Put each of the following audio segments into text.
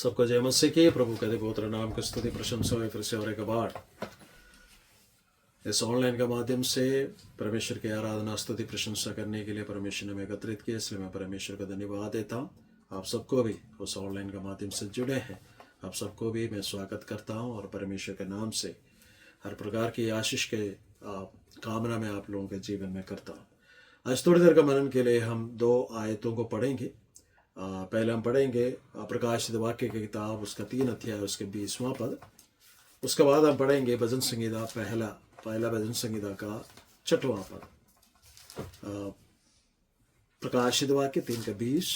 सबको जय मसीह की। प्रभु के पवित्र नाम की स्तुति प्रशंसा हो फिर से और एक बार इस ऑनलाइन के माध्यम से परमेश्वर की आराधना स्तुति प्रशंसा करने के लिए परमेश्वर ने हमें एकत्रित किया, इसलिए मैं परमेश्वर का धन्यवाद देता हूँ। आप सबको भी उस ऑनलाइन के माध्यम से जुड़े हैं, आप सबको भी मैं स्वागत करता हूँ और परमेश्वर के नाम से हर प्रकार की आशीष के कामना में आप लोगों के जीवन में करता हूँ। आज थोड़ी देर का मनन के लिए हम दो आयतों को पढ़ेंगे। पहले हम पढ़ेंगे प्रकाशित वाक्य की किताब उसका 3 अध्याय उसके 20वां पद। उसके बाद हम पढ़ेंगे भजन संहिता पहला भजन संहिता का 6वां पद। प्रकाशित वाक्य 3 का 20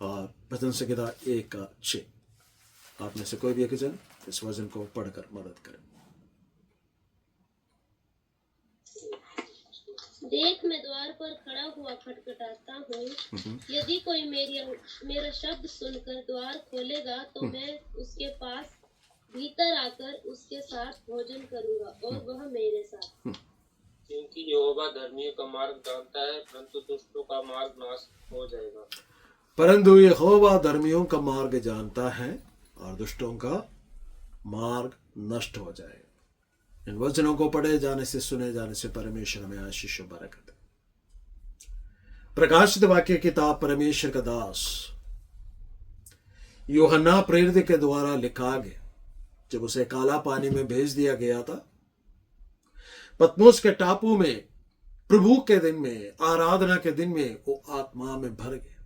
और भजन संहिता 1 का 6। आप में से कोई भी एक जन इस वचन को पढ़कर मदद करें। देख, मैं द्वार पर खड़ा हुआ खटखटाता हूँ। यदि कोई मेरा शब्द सुनकर द्वार खोलेगा तो मैं उसके पास भीतर आकर उसके साथ भोजन करूंगा और वह मेरे साथ। क्योंकि यहोवा धर्मियों का मार्ग जानता है, परंतु दुष्टों का मार्ग नाश हो जाएगा। परंतु यहोवा धर्मियों का मार्ग जानता है और दुष्टों का मार्ग नष्ट हो जाएगा। इन वचनों को पढ़े जाने से सुने जाने से परमेश्वर हमें आशीष और बरकत। प्रकाशित वाक्य किताब परमेश्वर का दास यूहन्ना प्रेरित के द्वारा लिखा गया। जब उसे काला पानी में भेज दिया गया था, पतमोस के टापू में प्रभु के दिन में, आराधना के दिन में वो आत्मा में भर गया।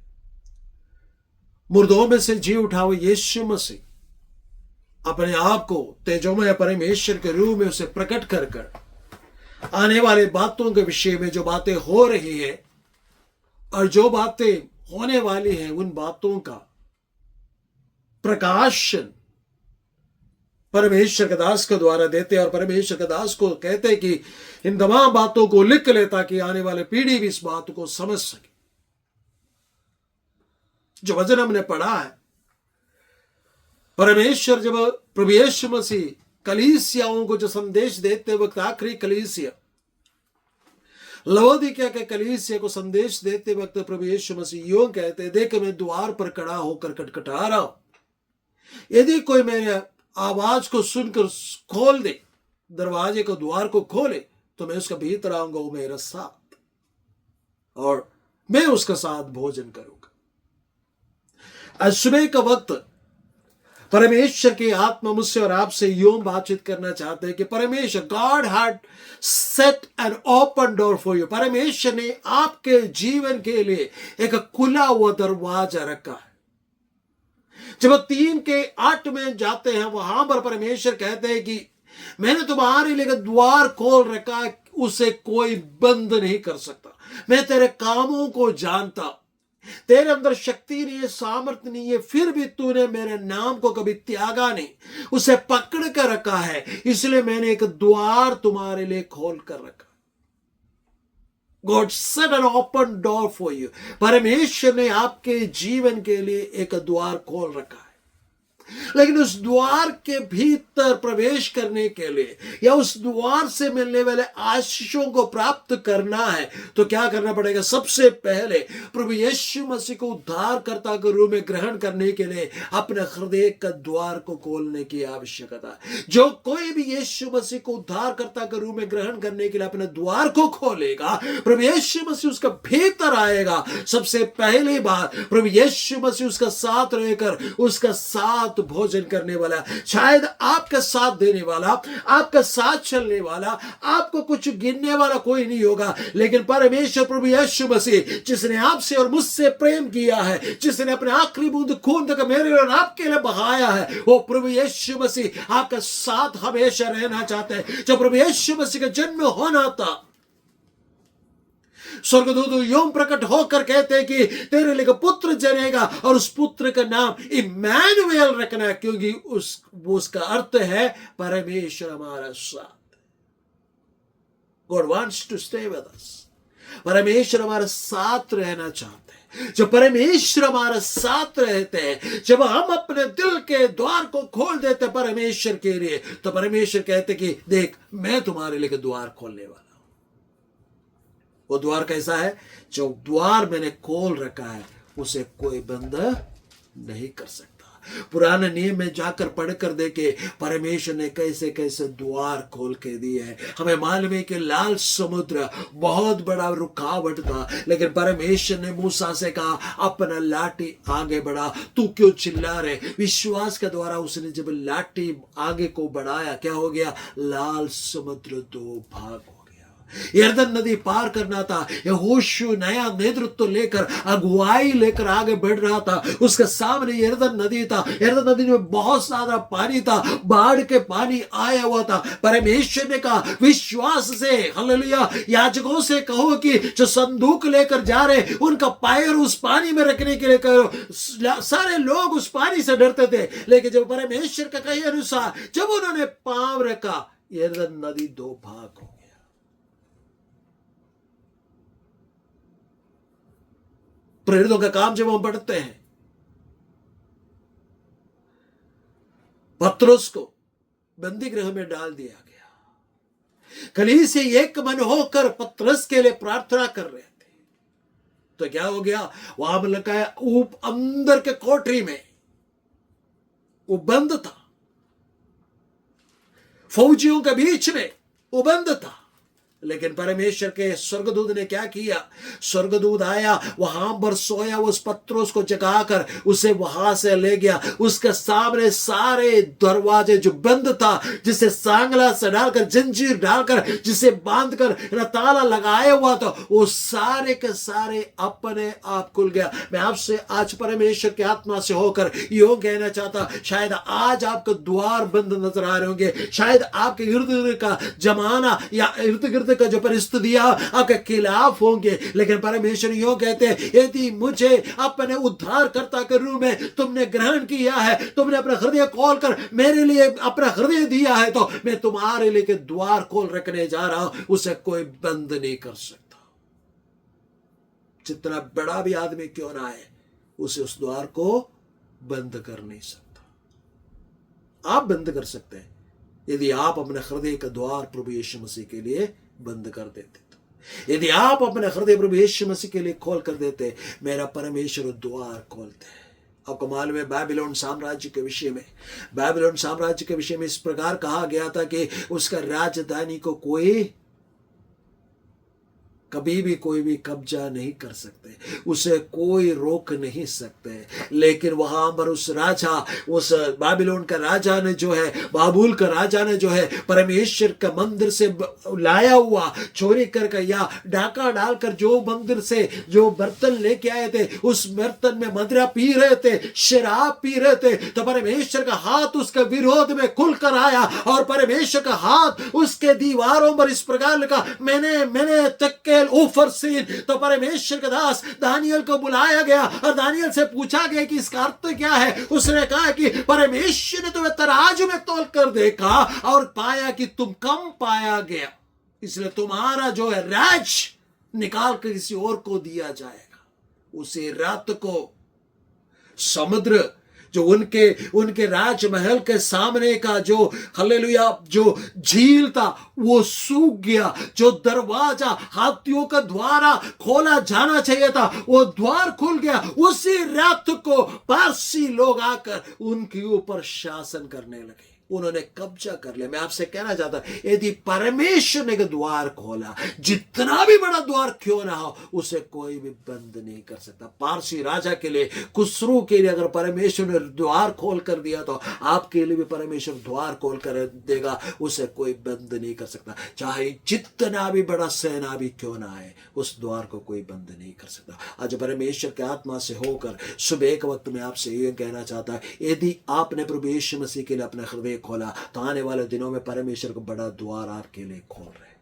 मुर्दों में से जी उठा हुआ यीशु मसीह अपने आप को तेजोमय परमेश्वर के रूप में उसे प्रकट कर कर आने वाले बातों के विषय में जो बातें हो रही है और जो बातें होने वाली हैं, उन बातों का प्रकाशन परमेश्वर के दास के द्वारा देते और परमेश्वर के दास को कहते कि इन तमाम बातों को लिख ले ताकि आने वाले पीढ़ी भी इस बात को समझ सके। जो वचन हमने पढ़ा है, परमेश्वर जब प्रभु यीशु मसीह कलीसियाओं को जो संदेश देते वक्त, आखिरी कलीसिया लवोदिकिया के कलीसिया को संदेश देते वक्त प्रभु यीशु मसीह यूं कहते, देख मैं द्वार पर खड़ा होकर खटखटा रहा हूं। यदि कोई मेरे आवाज को सुनकर खोल दे, दरवाजे को द्वार को खोले, तो मैं उसका भीतर आऊंगा, वो मेरा साथ और मैं उसका साथ भोजन करूंगा। आज सुबह का वक्त परमेश्वर की आत्मा मुझसे और आपसे यूं बातचीत करना चाहते हैं कि परमेश्वर, God had set an open door for you. परमेश्वर ने आपके जीवन के लिए एक खुला हुआ दरवाजा रखा है। जब 3 के 8 में जाते हैं, वहां पर परमेश्वर कहते हैं कि मैंने तुम्हारे लिए द्वार खोल रखा है, उसे कोई बंद नहीं कर सकता। मैं तेरे कामों को जानता, तेरे अंदर शक्ति नहीं है, सामर्थ्य नहीं है, फिर भी तूने मेरे नाम को कभी त्यागा नहीं, उसे पकड़ कर रखा है, इसलिए मैंने एक द्वार तुम्हारे लिए खोल कर रखा। God set an open door for you. परमेश्वर ने आपके जीवन के लिए एक द्वार खोल रखा है, लेकिन उस द्वार के भीतर प्रवेश करने के लिए या उस द्वार से मिलने वाले आशीषों को प्राप्त करना है तो क्या करना पड़ेगा? सबसे पहले प्रभु यीशु मसीह को उद्धारकर्ता के रूप में ग्रहण करने के लिए अपने हृदय का द्वार को खोलने की आवश्यकता है। जो कोई भी यीशु मसीह को उद्धारकर्ता के रूप में ग्रहण करने के लिए अपने द्वार को खोलेगा, प्रभु यीशु मसीह उसका भीतर आएगा। सबसे पहली बार प्रभु यीशु मसीह उसका साथ रहकर उसका साथ भोजन करने वाला, शायद आपका साथ देने वाला, आपका साथ चलने वाला, आपको कुछ गिनने वाला कोई नहीं होगा, लेकिन परमेश्वर प्रभु यीशु मसीह जिसने आपसे और मुझसे प्रेम किया है, जिसने अपने आखिरी बूंद खून तक मेरे और आपके लिए बहाया है, वो प्रभु यीशु मसीह आपका साथ हमेशा रहना चाहते हैं। जब प्रभु यीशु मसीह का जन्म होना था, स्वर्गदूत यूं प्रकट होकर कहते हैं कि तेरे लिए पुत्र जनेगा और उस पुत्र का नाम इम्मानुएल रखना है, क्योंकि उसका अर्थ है परमेश्वर हमारा साथ। God wants to stay with us. परमेश्वर हमारे साथ रहना चाहते हैं। जब परमेश्वर हमारे साथ रहते हैं, जब हम अपने दिल के द्वार को खोल देते परमेश्वर के लिए, तो परमेश्वर कहते कि देख मैं तुम्हारे लिए द्वार खोलने वाला। वो द्वार कैसा है? जो द्वार मैंने खोल रखा है उसे कोई बंद नहीं कर सकता। पुराने नियम में जाकर पढ़कर देखे परमेश्वर ने कैसे कैसे द्वार खोल के दिए हैं। हमें मालूम है कि लाल समुद्र बहुत बड़ा रुकावट था, लेकिन परमेश्वर ने मूसा से कहा अपना लाठी आगे बढ़ा, तू क्यों चिल्ला रहे। विश्वास के द्वारा उसने जब लाठी आगे को बढ़ाया, क्या हो गया, लाल समुद्र दो भाग हो गया। यरदन नदी पार करना था। यहोशू नया नेतृत्व लेकर, अगुवाई लेकर आगे बढ़ रहा था। उसके सामने यरदन नदी था। यरदन नदी में बहुत सारा पानी था, बाढ़ के पानी आया हुआ था। परमेश्वर ने कहा विश्वास से, हालेलुया, याजकों से कहो कि जो संदूक लेकर जा रहे उनका पैर उस पानी में रखने के लिए कहो। सारे लोग उस पानी से डरते थे, लेकिन जब परमेश्वर का कहे अनुसार जब उन्होंने पांव रखा, यरदन नदी दो भाग हो गया। प्रेरितों का काम जब हम पढ़ते हैं, पतरस को बंदी गृह में डाल दिया गया। कलीसिया एक मन होकर पतरस के लिए प्रार्थना कर रहे थे, तो क्या हो गया, वहां में लगा है अंदर के कोठरी में वो बंद था, फौजियों के बीच में वो बंद था। लेकिन परमेश्वर के स्वर्गदूत ने क्या किया, स्वर्गदूत आया, वहां पर सोया उस पतरस को जगाकर उसे वहां से ले गया। उसके सामने सारे दरवाजे जो बंद था, जिसे सांगला से डालकर, जंजीर डालकर, जिसे बांधकर ताला लगाया हुआ था, वो सारे के सारे अपने आप खुल गया। मैं आपसे आज परमेश्वर की आत्मा से होकर यूं कहना चाहता, शायद आज आपके द्वार बंद नजर आ रहे होंगे, शायद आपके इर्द गिर्द का जमाना या इर्द गिर्द का जो परिस्थितियां आपके खिलाफ होंगे, लेकिन परमेश्वर यूं कहते हैं, यदि मुझे अपने उद्धारकर्ता के रूप में तुमने ग्रहण किया है, तुमने अपना हृदय खोलकर मेरे लिए अपना हृदय दिया है, तो मैं तुम्हारे लिए द्वार खोल रखने जा रहा हूं, उसे कोई बंद नहीं कर सकता। जितना बड़ा भी आदमी क्यों ना है, उसे उस द्वार को बंद कर नहीं सकता। आप बंद कर सकते हैं यदि आप अपने हृदय का द्वार प्रभु यीशु मसीह के लिए बंद कर देते। तो यदि आप अपने हृदय प्रभु यीशु मसीह के लिए खोल कर देते, मेरा परमेश्वर द्वार खोलते हैं। आपको मालूम है बाबिलोन साम्राज्य के विषय में, बाबिलोन साम्राज्य के विषय में इस प्रकार कहा गया था कि उसका राजधानी को कोई कभी भी कोई भी कब्जा नहीं कर सकते, उसे कोई रोक नहीं सकते। लेकिन वहां पर उस राजा, उस बाबिलोन का राजा ने जो है, बाबुल का राजा ने जो है, परमेश्वर का मंदिर से लाया हुआ चोरी करके या डाका डालकर जो मंदिर से जो बर्तन लेके आए थे, उस बर्तन में मदिरा पी रहे थे, शराब पी रहे थे। तो परमेश्वर का हाथ उसके विरोध में खुलकर आया और परमेश्वर का हाथ उसके दीवारों पर इस प्रकार लिखा, मैंने तक्के ऊपर से। तो परमेश्वर का दास दानियल को बुलाया गया और दानियल से पूछा गया कि इसका अर्थ क्या है। उसने कहा कि परमेश्वर ने तुम्हें तराजू में तोल कर देखा और पाया कि तुम कम पाया गया, इसलिए तुम्हारा जो है राज निकाल कर किसी और को दिया जाएगा। उसी रात को समुद्र जो उनके राजमहल के सामने का जो हालेलुया जो झील था वो सूख गया। जो दरवाजा हाथियों का द्वारा खोला जाना चाहिए था वो द्वार खुल गया। उसी रात को पारसी लोग आकर उनके ऊपर शासन करने लगे, उन्होंने कब्जा कर लिया। मैं आपसे कहना चाहता हूं, यदि परमेश्वर ने द्वार खोला, जितना भी बड़ा द्वार क्यों ना हो, उसे कोई भी बंद नहीं कर सकता। पारसी राजा के लिए, खुसरू के लिए अगर परमेश्वर ने द्वार खोल कर दिया, तो आपके लिए भी परमेश्वर द्वार खोल कर देगा, उसे कोई बंद नहीं कर सकता। चाहे जितना भी बड़ा सेना भी क्यों ना आए, उस द्वार को कोई बंद नहीं कर सकता। आज परमेश्वर के आत्मा से होकर सुबह के वक्त में आपसे ये कहना चाहता, यदि आपने प्रभु यीशु मसीह के लिए अपना हृदय खोला, तो आने वाले दिनों में परमेश्वर को बड़ा द्वार आपके लिए खोल रहे,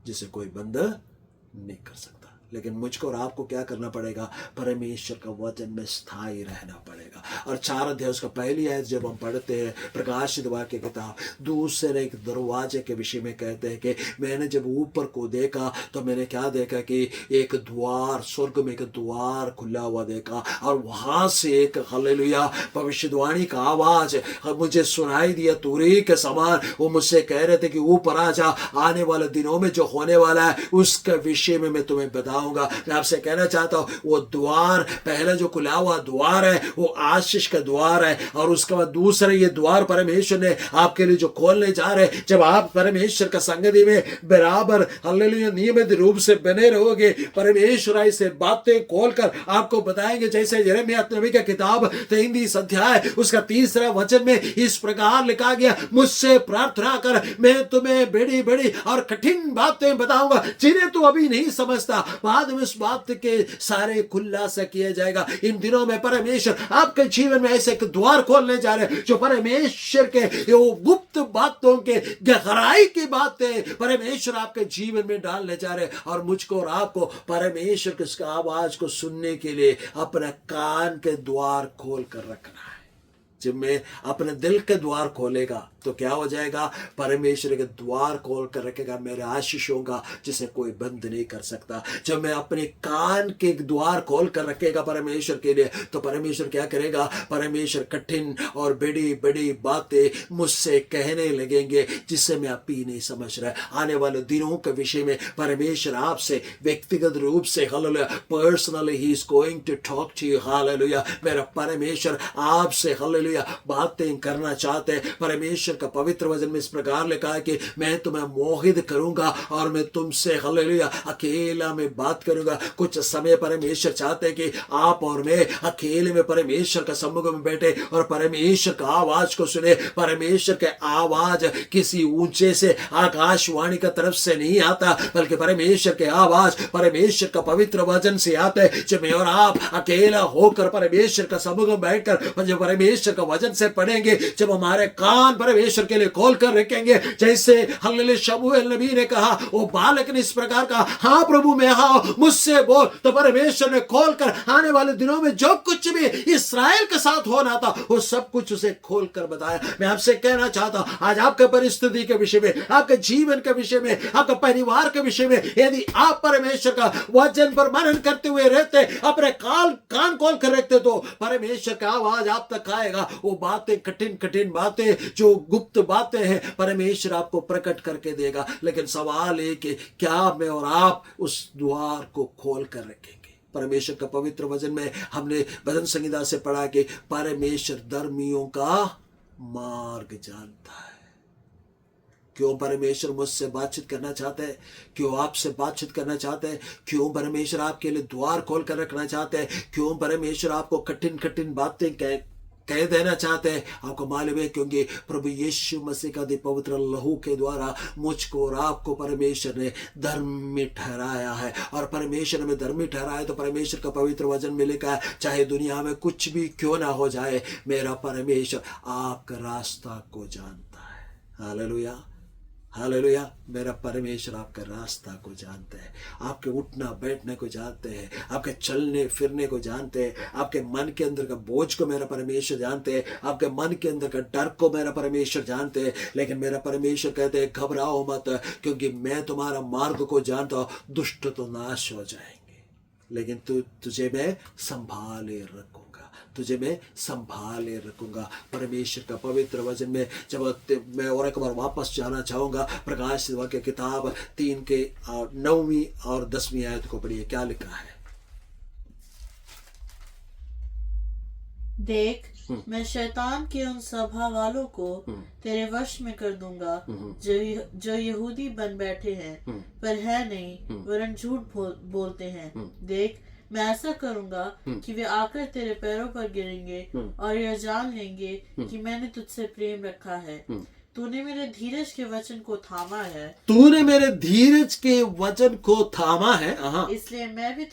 जिसे कोई बंद नहीं कर सकता। लेकिन मुझको और आपको क्या करना पड़ेगा, परमेश्वर का वचन में स्थायी रहना पड़ेगा। और 4 अध्याय उसका पहली आयत जब हम पढ़ते हैं, प्रकाशित वाक्य किताब दूसरे एक दरवाजे के विषय में कहते हैं कि मैंने जब ऊपर को देखा तो मैंने क्या देखा कि एक द्वार, स्वर्ग में एक द्वार खुला हुआ देखा, और वहां से एक हालेलुया भविष्यवाणी का आवाज मुझे सुनाई दिया तुरही के समान। वो मुझसे कह रहे थे कि ऊपर आ जा, आने वाले दिनों में जो होने वाला है उसके विषय में मैं तुम्हें बता बताऊंगा। मैं आपसे कहना चाहता हूं वो द्वार, पहले जो खुला हुआ द्वार है वो आशीष का द्वार है, और उसके बाद दूसरे ये द्वार परमेश्वर ने आपके लिए जो खोलने जा रहे हैं। जब आप परमेश्वर का संगति में बराबर हालेलुया नियमित रूप से बने रहोगे, परमेश्वर ऐसे बातें खोलकर आपको बताएंगे। जैसे यिर्मयाह नबी का किताब 33 अध्याय उसका 3 वचन में इस प्रकार लिखा गया, मुझसे प्रार्थना कर, मैं तुम्हें बड़ी बड़ी और कठिन बातें बताऊंगा जिन्हें तू अभी नहीं समझता, बाद में उस बात के सारे खुलासा किया जाएगा। इन दिनों में परमेश्वर आपके जीवन में ऐसे एक द्वार खोलने जा रहे हैं जो परमेश्वर के वो गुप्त बातों के गहराई की बातें परमेश्वर आपके जीवन में डालने जा रहे हैं। और मुझको और आपको परमेश्वर की उसका आवाज को सुनने के लिए अपने कान के द्वार खोल कर रखना है। जब मैं अपने दिल के द्वार खोलेगा तो क्या हो जाएगा, परमेश्वर के द्वार खोल कर रखेगा, मेरे आशीष होगा जिसे कोई बंद नहीं कर सकता। जब मैं अपने कान के द्वार खोल कर रखेगा परमेश्वर के लिए, तो परमेश्वर क्या करेगा, परमेश्वर कठिन और बड़ी बड़ी बातें मुझसे कहने लगेंगे जिससे मैं अभी नहीं समझ रहा। आने वाले दिनों के विषय में परमेश्वर आपसे व्यक्तिगत रूप से hallelujah personally he is going to talk to you. Hallelujah मेरा परमेश्वर आपसे हालेलुया बातें करना चाहते हैं। परमेश्वर का पवित्र वचन में इस प्रकार लिखा है कि मैं तुम्हें मोहित करूंगा और मैं तुमसे हालेलुया अकेला में बात करूंगा। कुछ समय परमेश्वर चाहते हैं कि आप और मैं अकेले में परमेश्वर का सम्मुख में बैठे और परमेश्वर का आवाज को सुने। परमेश्वर के आवाज किसी ऊंचे से आकाशवाणी का तरफ से नहीं आता, बल्कि परमेश्वर के आवाज परमेश्वर का पवित्र वचन से आता है। जब मैं और आप अकेला होकर परमेश्वर का सम्मुख में बैठकर जब परमेश्वर का वचन से पढ़ेंगे, जब हमारे कान परमेश्वर के लिए खोल कर रखेंगे, जैसे हालेलुया शमूएल नबी ने कहा, वो बालक ने इस प्रकार कहा, हाँ प्रभु मैं हाँ मुझसे बोल, तो परमेश्वर ने खोल कर आने वाले दिनों में जो कुछ भी इस्राएल के साथ होना था वो सब कुछ उसे खोल कर बताया। मैं आपसे कहना चाहता हूं आज आपके परिस्थिति के विषय में, आपके जीवन के विषय में, आपके परिवार के विषय में, यदि आप परमेश्वर का वचन पर मनन करते हुए रहते, अपने कान खोल कर रखते, तो परमेश्वर का आवाज आप तक आएगा। वो बातें कठिन कठिन बातें जो गुप्त बातें हैं परमेश्वर आपको प्रकट करके देगा। लेकिन सवाल है कि क्या मैं और आप उस द्वार को खोल कर रखेंगे। परमेश्वर का पवित्र वचन में हमने भजन संहिता से पढ़ा कि परमेश्वर धर्मियों का मार्ग जानता है। क्यों परमेश्वर मुझसे बातचीत करना चाहते हैं, क्यों आपसे बातचीत करना चाहते हैं, क्यों परमेश्वर आपके लिए द्वार खोल कर रखना चाहते हैं, क्यों परमेश्वर आपको कठिन कठिन बातें कह देना चाहते हैं। आपको मालूम है क्योंकि प्रभु यीशु मसीह का पवित्र लहू के द्वारा मुझको और आपको परमेश्वर ने धर्मी ठहराया है। और परमेश्वर में धर्मी ठहराया तो परमेश्वर का पवित्र वचन में लिखा है, चाहे दुनिया में कुछ भी क्यों ना हो जाए, मेरा परमेश्वर आपका रास्ता को जानता है। हालेलुया हालेलुया मेरा परमेश्वर आपका रास्ता को जानते हैं, आपके उठना बैठने को जानते हैं, आपके चलने फिरने को जानते हैं, आपके मन के अंदर का बोझ को मेरा परमेश्वर जानते हैं, आपके मन के अंदर का डर को मेरा परमेश्वर जानते हैं। लेकिन मेरा परमेश्वर कहते हैं घबराओ मत, क्योंकि मैं तुम्हारा मार्ग को जानता हूं। दुष्ट तो नाश हो जाएंगे, लेकिन तुझे मैं संभाले रखूंगा, तुझे मैं संभाले रखूंगा। परमेश्वर का पवित्र वचन में जब मैं और एक बार वापस जाना चाहूंगा, प्रकाश की किताब 3 के 9वीं और 10वीं आयत को पढ़िए। क्या लिखा है? देख मैं शैतान के उन सभा वालों को तेरे वश में कर दूंगा जो यहूदी बन बैठे हैं पर है नहीं, वरन झूठ बोलते हैं। देख मैं ऐसा करूंगा कि वे आकर तेरे पैरों पर गिरेंगे और यह जान लेंगे कि मैंने तुझसे प्रेम रखा है। तूने मेरे धीरज के वचन को थामा है, तूने मेरे धीरज के वचन को थामा है। इसलिए मैं भी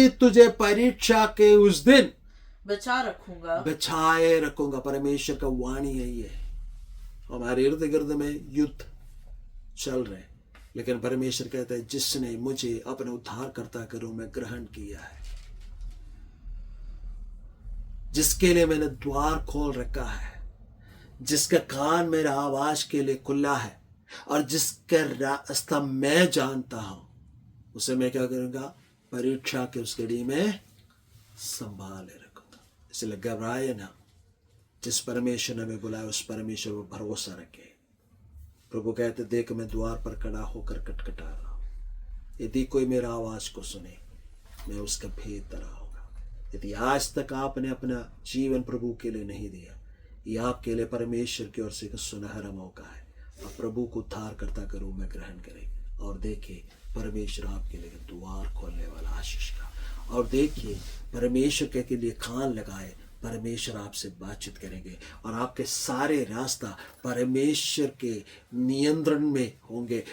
तुझे परीक्षा के उस दिन बचाए रखूंगा। परमेश्वर का वाणी है ये। हमारे इर्द गिर्द में युद्ध चल रहे, लेकिन परमेश्वर कहता है जिसने मुझे अपने उद्धारकर्ता के रूप में ग्रहण किया है, जिसके लिए मैंने द्वार खोल रखा है, जिसका कान मेरा आवाज के लिए खुला है और जिसका रास्ता मैं जानता हूं, उसे मैं क्या करूंगा? परीक्षा के उस घड़ी में संभाले रखूंगा। इसलिए घबराए ना, जिस परमेश्वर ने हमें बुलाया उस परमेश्वर पर भरोसा रखे। प्रभु कहते देख मैं द्वार पर खड़ा होकर खटखटा रहा हूं, यदि कोई मेरा आवाज को सुने, मैं उसका भेद तराऊंगा। यदि आज तक आपने अपना जीवन प्रभु के लिए नहीं दिया, ये आपके लिए परमेश्वर की ओर से एक सुनहरा मौका है। आप प्रभु को उद्धारकर्ता के रूप में ग्रहण करें और देखिए परमेश्वर आपके लिए द्वार खोलने वाला आशीष का। और देखिए परमेश्वर के लिए कान लगाए, परमेश्वर आपसे बातचीत करेंगे और आपके सारे रास्ता परमेश्वर के नियंत्रण में होंगे।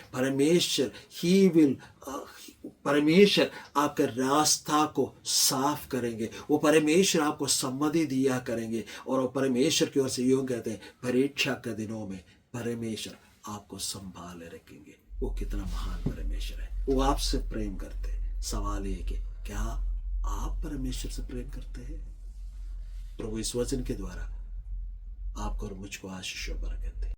परमेश्वर आपके रास्ता को साफ करेंगे। वो परमेश्वर आपको सम्मति दिया करेंगे। और वो परमेश्वर की ओर से यूं कहते हैं, परीक्षा के दिनों में परमेश्वर आपको संभाले रखेंगे। वो कितना महान परमेश्वर है। वो आपसे प्रेम करते हैं। सवाल ये कि क्या आप परमेश्वर से प्रेम करते हैं? प्रभु इस वचन के द्वारा आपको और मुझको आशीष और बरकत दे।